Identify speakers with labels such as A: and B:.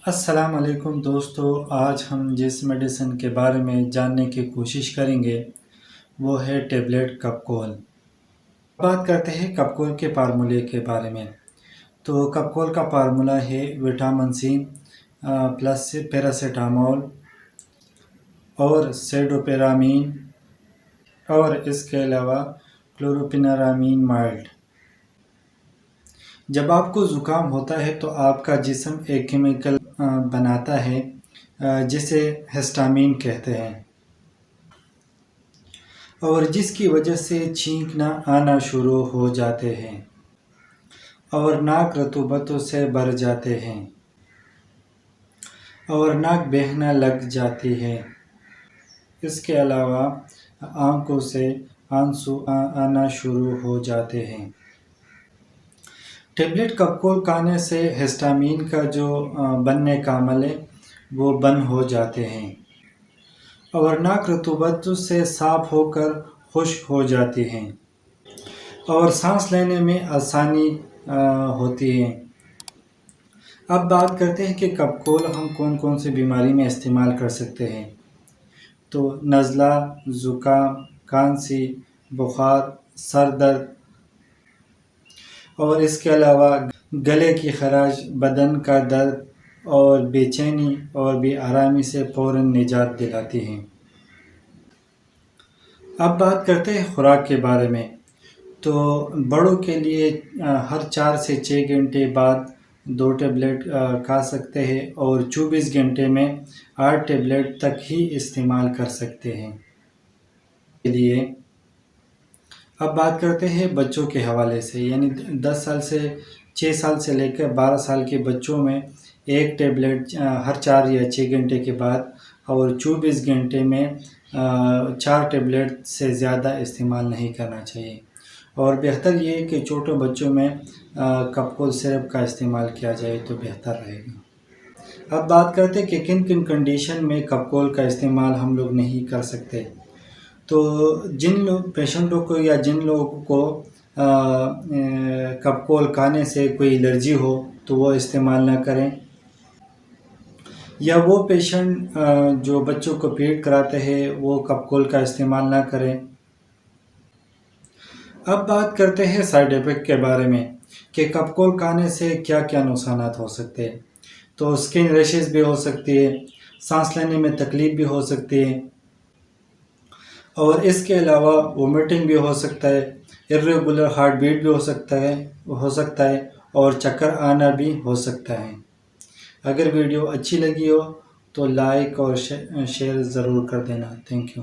A: السلام علیکم دوستو، آج ہم جس میڈیسن کے بارے میں جاننے کی کوشش کریں گے وہ ہے ٹیبلٹ کپکول۔ بات کرتے ہیں کپکول کے فارمولے کے بارے میں۔ تو کپکول کا فارمولہ ہے وٹامن سی پلس پیراسیٹامول اور سیڈوپیرامین اور اس کے علاوہ کلوروپینرامین مائلڈ۔ جب آپ کو زکام ہوتا ہے تو آپ کا جسم ایک کیمیکل بناتا ہے جسے ہسٹامین کہتے ہیں، اور جس کی وجہ سے چھینکنا آنا شروع ہو جاتے ہیں اور ناک رطوبتوں سے بھر جاتے ہیں اور ناک بہنا لگ جاتی ہے۔ اس کے علاوہ آنکھوں سے آنسو آنا شروع ہو جاتے ہیں۔ ٹیبلٹ کپکول کھانے سے ہسٹامین کا جو بننے کا عمل ہے وہ بند ہو جاتے ہیں اور ناک رطوبت سے صاف ہو کر خشک ہو جاتی ہیں اور سانس لینے میں آسانی ہوتی ہے۔ اب بات کرتے ہیں کہ کپکول ہم کون کون سی بیماری میں استعمال کر سکتے ہیں۔ تو نزلہ، زکام، کھانسی، بخار، سر درد اور اس کے علاوہ گلے کی خراش، بدن کا درد اور بے چینی اور بے آرامی سے فوراً نجات دلاتی ہیں۔ اب بات کرتے ہیں خوراک کے بارے میں۔ تو بڑوں کے لیے ہر 4 سے 6 گھنٹے بعد 2 ٹیبلٹ کھا سکتے ہیں اور 24 گھنٹے میں 8 ٹیبلٹ تک ہی استعمال کر سکتے ہیں۔ اب بات کرتے ہیں بچوں کے حوالے سے، یعنی 10 سال سے 6 سال سے لے کر 12 سال کے بچوں میں 1 ٹیبلٹ ہر 4 یا 6 گھنٹے کے بعد اور 24 گھنٹے میں 4 ٹیبلٹ سے زیادہ استعمال نہیں کرنا چاہیے، اور بہتر یہ ہے کہ چھوٹے بچوں میں کپکول سرپ کا استعمال کیا جائے تو بہتر رہے گا۔ اب بات کرتے ہیں کہ کن کن کنڈیشن میں کپکول کا استعمال ہم لوگ نہیں کر سکتے۔ تو جن پیشنٹوں کو یا جن لوگوں کو کپکول کھانے سے کوئی الرجی ہو تو وہ استعمال نہ کریں، یا وہ پیشنٹ جو بچوں کو فیڈ کراتے ہیں وہ کپکول کا استعمال نہ کریں۔ اب بات کرتے ہیں سائیڈ ایفیکٹ کے بارے میں کہ کپکول کھانے سے کیا کیا نقصانات ہو سکتے ہیں۔ تو اسکن ریشز بھی ہو سکتی ہے، سانس لینے میں تکلیف بھی ہو سکتی ہے، اور اس کے علاوہ وومیٹنگ بھی ہو سکتا ہے، irregular ہارٹ بیٹ بھی ہو سکتا ہے اور چکر آنا بھی ہو سکتا ہے۔ اگر ویڈیو اچھی لگی ہو تو لائک اور شیئر ضرور کر دینا۔ Thank you.